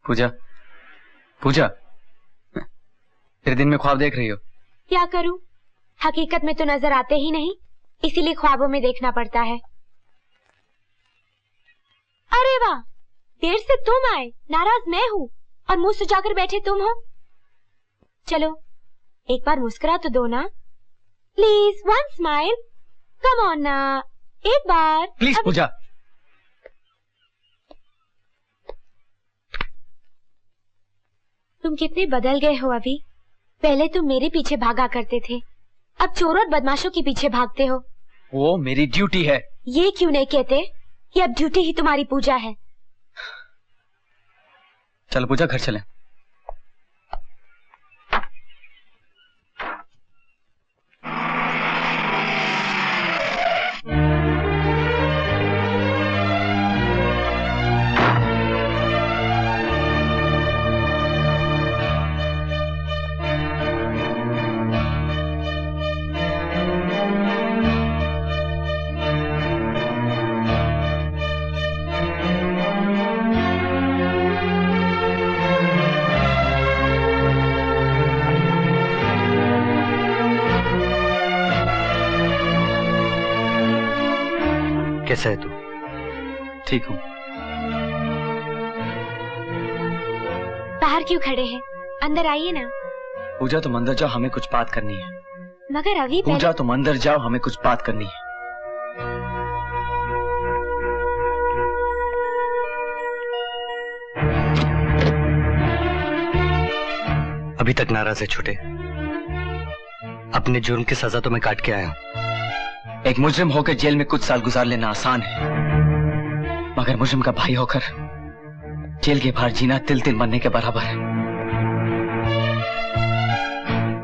पूजा, पूजा, तेरे दिन में ख्वाब देख रही हो? क्या करूं, हकीकत में तो नजर आते ही नहीं, इसीलिए ख्वाबों में देखना पड़ता है। अरे वाह, देर से तुम आए, नाराज मैं हूँ और मुंह सुजाकर बैठे तुम हो। चलो एक बार मुस्कुरा तो दो ना, please, one smile, come on ना, एक बार प्लीज। पूजा, तुम कितने बदल गए हो अभी। पहले तुम मेरे पीछे भागा करते थे, अब चोरों और बदमाशों के पीछे भागते हो। वो मेरी ड्यूटी है। ये क्यों नहीं कहते कि अब ड्यूटी ही तुम्हारी पूजा है। चलो पूजा, घर चलें। कैसा है तू? ठीक हूँ। बाहर क्यों खड़े हैं, अंदर आइए ना। पूजा तुम अंदर जाओ, हमें कुछ बात करनी है। मगर अभी पूजा तुम अंदर जाओ, हमें कुछ बात करनी है। अभी तक नाराज है छोटे? अपने जुर्म की सजा तो मैं काट के आया हूँ। एक मुजरिम होकर जेल में कुछ साल गुजार लेना आसान है, मगर मुजरिम का भाई होकर जेल के बाहर जीना तिल तिल मरने के बराबर है।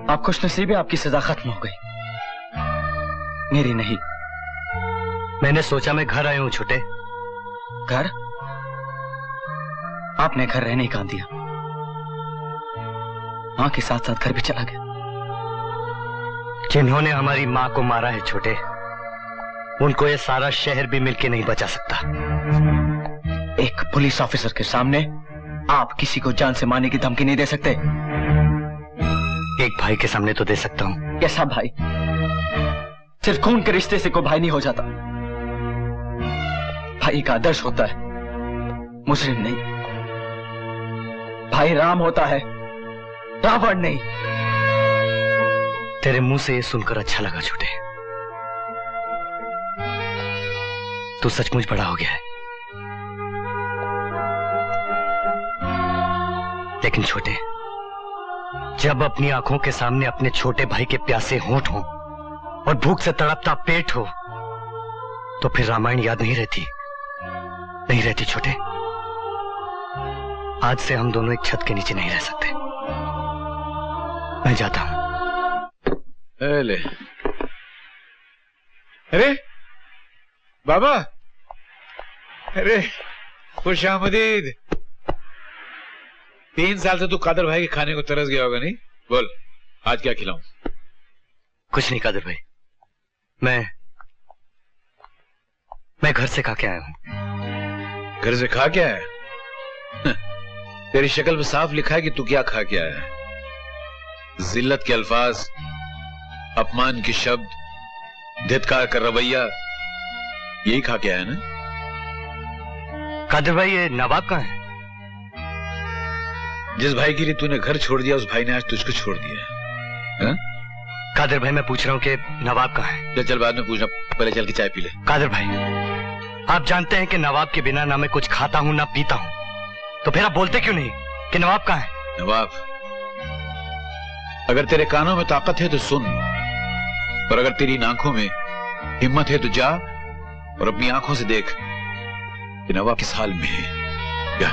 आप खुशनसीब है, आपकी सजा खत्म हो गई, मेरी नहीं। मैंने सोचा मैं घर आया हूं छोटे। घर? आपने घर रहने ही कहां दिया, मां के साथ साथ घर भी चला गया। जिन्होंने हमारी मां को मारा है छोटे, उनको ये सारा शहर भी मिलके नहीं बचा सकता। एक पुलिस ऑफिसर के सामने आप किसी को जान से मारने की धमकी नहीं दे सकते। एक भाई के सामने तो दे सकता हूं। कैसा भाई? सिर्फ खून के रिश्ते से कोई भाई नहीं हो जाता। भाई का आदर्श होता है, मुजरिम नहीं। भाई राम होता है, रावण नहीं। तेरे मुंह से ये सुनकर अच्छा लगा छोटे, तू सचमुच बड़ा हो गया है। लेकिन छोटे, जब अपनी आंखों के सामने अपने छोटे भाई के प्यासे होंठ हो और भूख से तड़पता पेट हो, तो फिर रामायण याद नहीं रहती? नहीं रहती छोटे। आज से हम दोनों एक छत के नीचे नहीं रह सकते। मैं जाता हूं। अरे बाबा, अरे खुश आमदीद। 3 साल से तू कादर भाई के खाने को तरस गया होगा, नहीं? बोल आज क्या खिलाऊं? कुछ नहीं कादर भाई, मैं घर से खा के आया हूं। घर से खा के आया? तेरी शक्ल में साफ लिखा है कि तू क्या खा के आया है। जिल्लत के अल्फाज, अपमान के शब्द, धिक्कार का रवैया, यही खा के आया ना? कादर भाई, ये नवाब कहाँ है? जिस भाई के लिए तूने घर छोड़ दिया, उस भाई ने आज तुझको छोड़ दिया है। कादर भाई, मैं पूछ रहा हूँ कि नवाब कहाँ है? चल बाद में पूछना, पहले चल के चाय पी ले। कादर भाई, आप जानते हैं कि नवाब के बिना ना मैं कुछ खाता हूँ ना पीता हूँ, तो फिर आप बोलते क्यों नहीं कि नवाब कहाँ है? नवाब, अगर तेरे कानों में ताकत है तो सुन, और अगर तेरी इन आंखों में हिम्मत है तो जा और अपनी आंखों से देख कि नवाब किस हाल में है। क्या?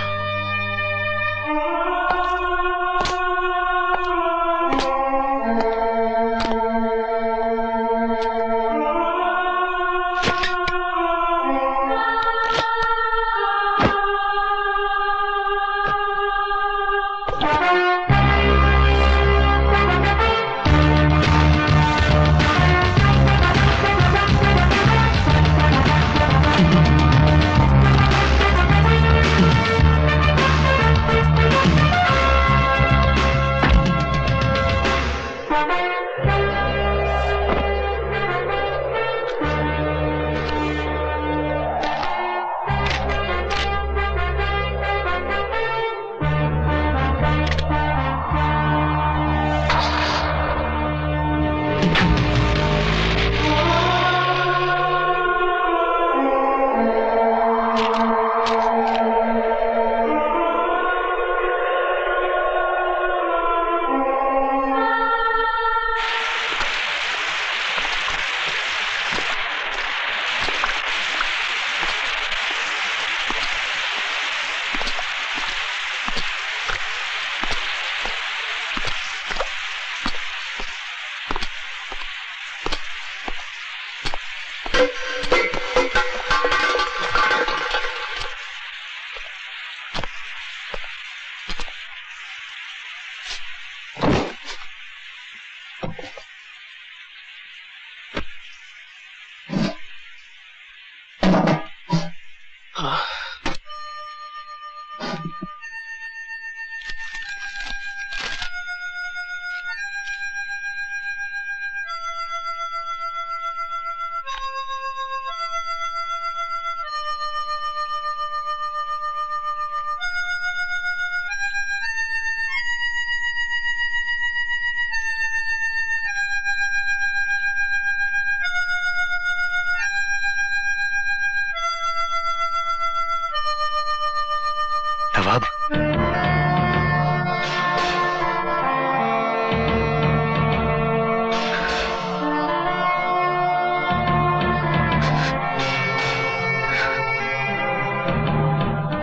नवाब,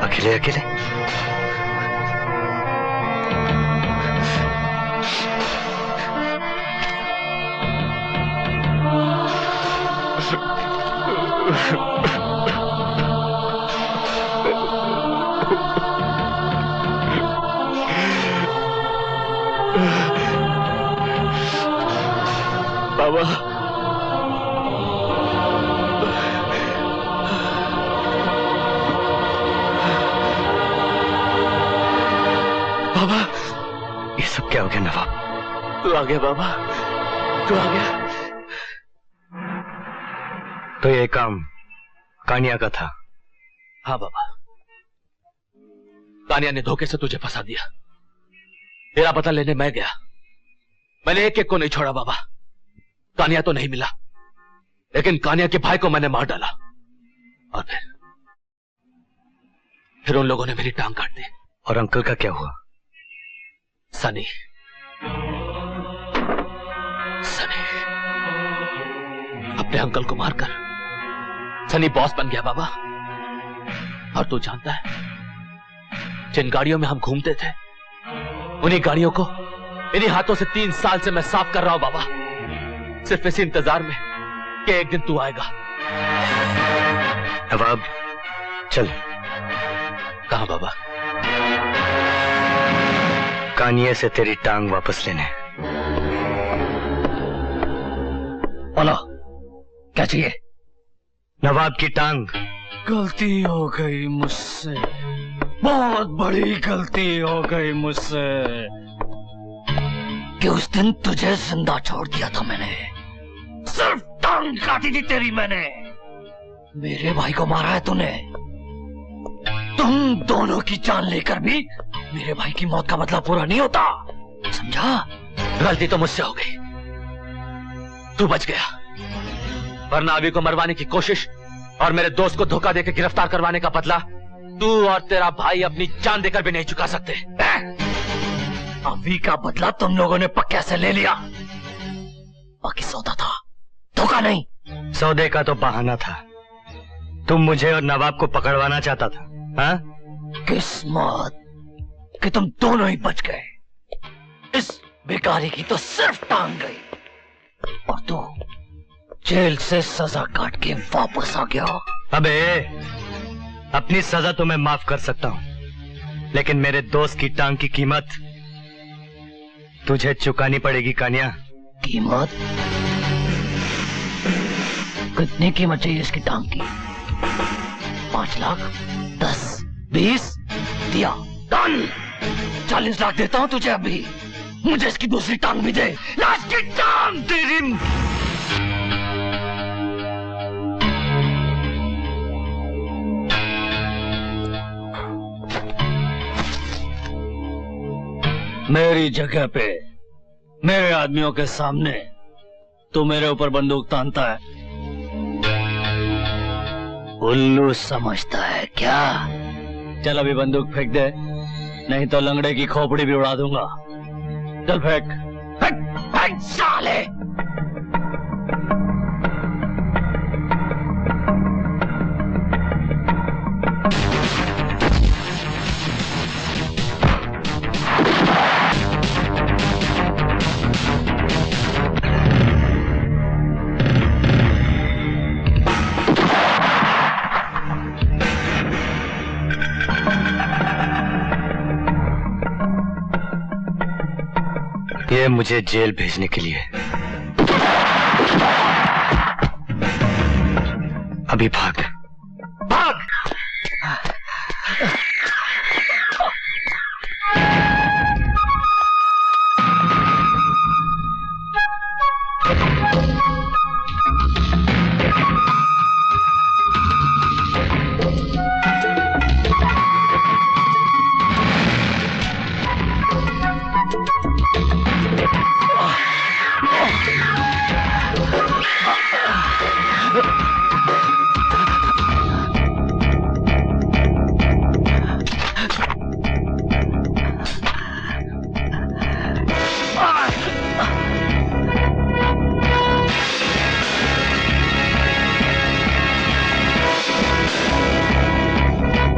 अकेले अकेले बाबा, बाबा, ये सब क्या हो गया नवाब? तू आ गया बाबा, तू आ गया। तो ये काम कानिया का था? हाँ बाबा, कानिया ने धोखे से तुझे फंसा दिया। तेरा पता लेने मैं गया, मैंने एक एक को नहीं छोड़ा बाबा। कानिया तो नहीं मिला, लेकिन कानिया के भाई को मैंने मार डाला और फिर उन लोगों ने मेरी टांग काट दी। और अंकल का क्या हुआ? सनी अपने अंकल को मारकर सनी बॉस बन गया बाबा। और तू जानता है, जिन गाड़ियों में हम घूमते थे, उन्हीं गाड़ियों को इन्हीं हाथों से 3 साल से मैं साफ कर रहा हूं बाबा, सिर्फ इसी इंतजार में कि एक दिन तू आएगा। नवाब चल। कहां बाबा? कानिया से तेरी टांग वापस लेने। बोलो, क्या चाहिए? नवाब की टांग। गलती हो गई मुझसे, बहुत बड़ी गलती हो गई मुझसे कि उस दिन तुझे जिंदा छोड़ दिया था मैंने। सिर्फ टांग काटी थी तेरी मैंने। मेरे भाई को मारा है तूने। तुम दोनों की जान लेकर भी मेरे भाई की मौत का बदला पूरा नहीं होता, समझा? गलती तो मुझसे हो गई, तू बच गया, वरना अभी को मरवाने की कोशिश और मेरे दोस्त को धोखा देकर गिरफ्तार करवाने का बदला तू और तेरा भाई अपनी जान देकर भी नहीं चुका सकते। अभी का बदला तुम लोगों ने पक्के से ले लिया, बाकी सौदा था, धोखा नहीं। सौदे का तो बहाना था, तुम मुझे और नवाब को पकड़वाना चाहता था। हाँ? किस्मत कि तुम दोनों ही बच गए। इस भिखारी की तो सिर्फ टांग गई और तू जेल से सजा काट के वापस आ गया। अबे, अपनी सजा तो मैं माफ कर सकता हूं, लेकिन मेरे दोस्त की टांग की कीमत तुझे चुकानी पड़ेगी कानिया। कीमत? कितनी कीमत चाहिए इसकी टांग की? 5 लाख, 10, 20? दिया, डन। 40 लाख देता हूं तुझे अभी। मुझे इसकी दूसरी टांग भी दे। लाश की टांग तेरी। मेरी जगह पे, मेरे आदमियों के सामने तू मेरे ऊपर बंदूक तानता है। उल्लू समझता है क्या? चल अभी बंदूक फेंक दे, नहीं तो लंगड़े की खोपड़ी भी उड़ा दूंगा। चल फेंक, फेंक, फेंक साले। ये मुझे जेल भेजने के लिए। अभी भाग भाग।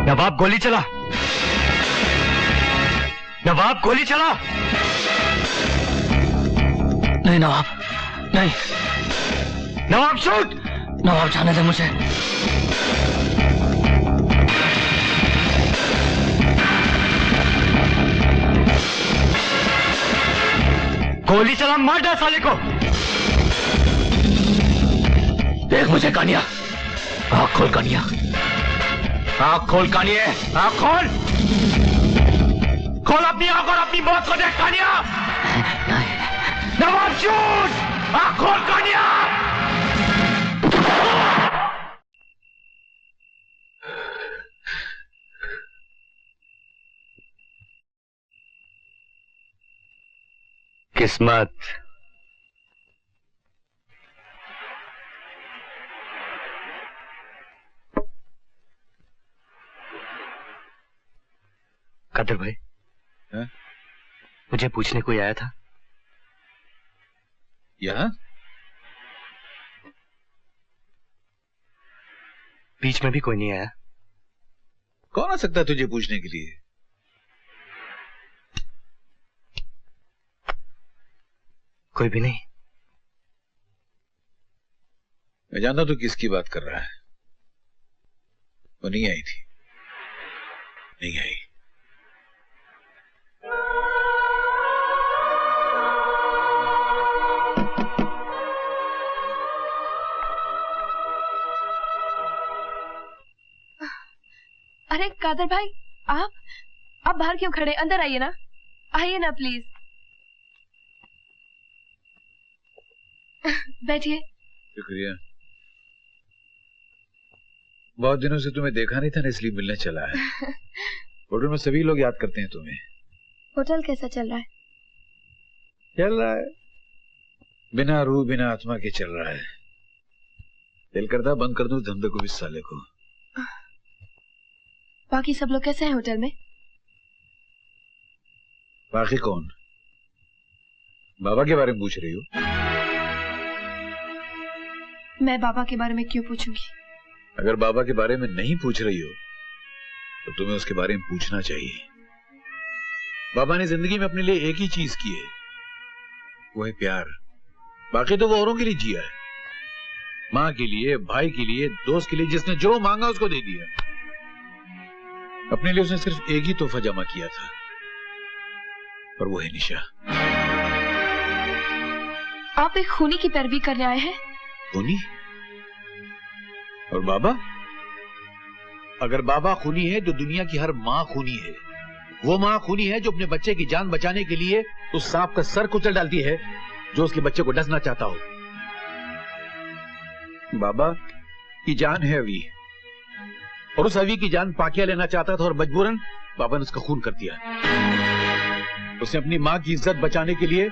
नवाब गोली चला, नवाब गोली चला। नहीं नवाब, नहीं नवाब शूट। नवाब जाने दे मुझे। गोली चला, मार डाल साले को। देख मुझे कानिया, आँख खोल कानिया, आँख खोल कानिए, आँख खोल, खोल अपनी आँख और अपनी मौत को देख कानिया। नवाब शूट, आँख खोल कानिया। किस्मत कादर भाई, मुझे पूछने कोई आया था यहाँ? बीच में भी कोई नहीं आया। कौन आ सकता है तुझे पूछने के लिए? कोई भी नहीं। मैं जानता तू किसकी बात कर रहा है। वो नहीं आई थी, नहीं आई। अरे कादर भाई, आप बाहर क्यों खड़े? अंदर आइए ना, आइए ना प्लीज। बैठिए। शुक्रिया। बहुत दिनों से तुम्हें देखा नहीं था ना, इसलिए मिलने चला है। होटल में सभी लोग याद करते हैं तुम्हें। होटल कैसा चल रहा है? चल रहा है, बिना रूह बिना आत्मा के चल रहा है। दिल करता बंद कर दूं धंधे को, इस साले को। बाकी सब लोग कैसे हैं होटल में? बाकी कौन? बाबा के बारे में पूछ रही हो? मैं बाबा के बारे में क्यों पूछूंगी? अगर बाबा के बारे में नहीं पूछ रही हो तो तुम्हें उसके बारे में पूछना चाहिए। बाबा ने जिंदगी में अपने लिए एक ही चीज की है, वो है प्यार। बाकी तो वो औरों के लिए जिया है, माँ के लिए, भाई के लिए, दोस्त के लिए। जिसने जो मांगा उसको दे दिया। अपने लिए उसने सिर्फ एक ही तोहफा जमा किया था, और वो है निशा। आप एक खूनी की पैरवी करने आए हैं? खूनी? और बाबा? अगर बाबा खूनी है तो दुनिया की हर माँ खूनी है। वो माँ खूनी है जो अपने बच्चे की जान बचाने के लिए उस सांप का सर कुचल डालती है जो उसके बच्चे को डसना चाहता हो। बाबा की जान है अवी, और उस अवी की जान पाकिया लेना चाहता था, और मजबूरन बाबा ने उसका खून कर दिया। उसने अपनी माँ की इज्जत बचाने के लिए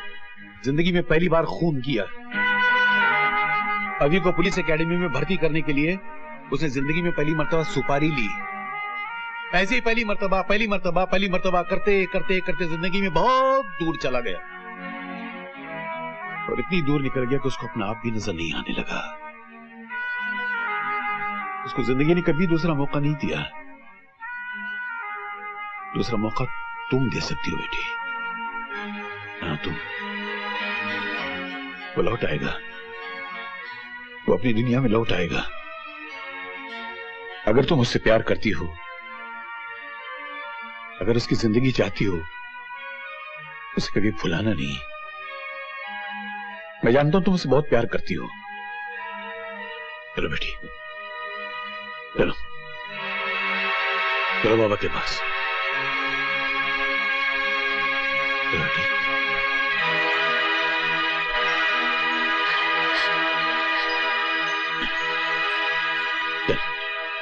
जिंदगी में पहली बार खून किया। अवी को पुलिस एकेडमी में भर्ती करने के लिए उसने जिंदगी में पहली मर्तबा सुपारी ली। ऐसे ही पहली मर्तबा करते करते करते जिंदगी में बहुत दूर चला गया, और इतनी दूर निकल गया कि उसको अपना आप भी नजर नहीं आने लगा। उसको जिंदगी ने कभी दूसरा मौका नहीं दिया। दूसरा मौका तुम दे सकती हो बेटी। हाँ, तुम। वो लौट आएगा, वो अपनी दुनिया में लौट आएगा। अगर तुम उससे प्यार करती हो, अगर उसकी जिंदगी चाहती हो, उसे कभी भुलाना नहीं, मैं जानता हूं तुम मुझसे बहुत प्यार करती हो। चलो बेटी, चलो चलो बाबा के पास। चलो बेटी।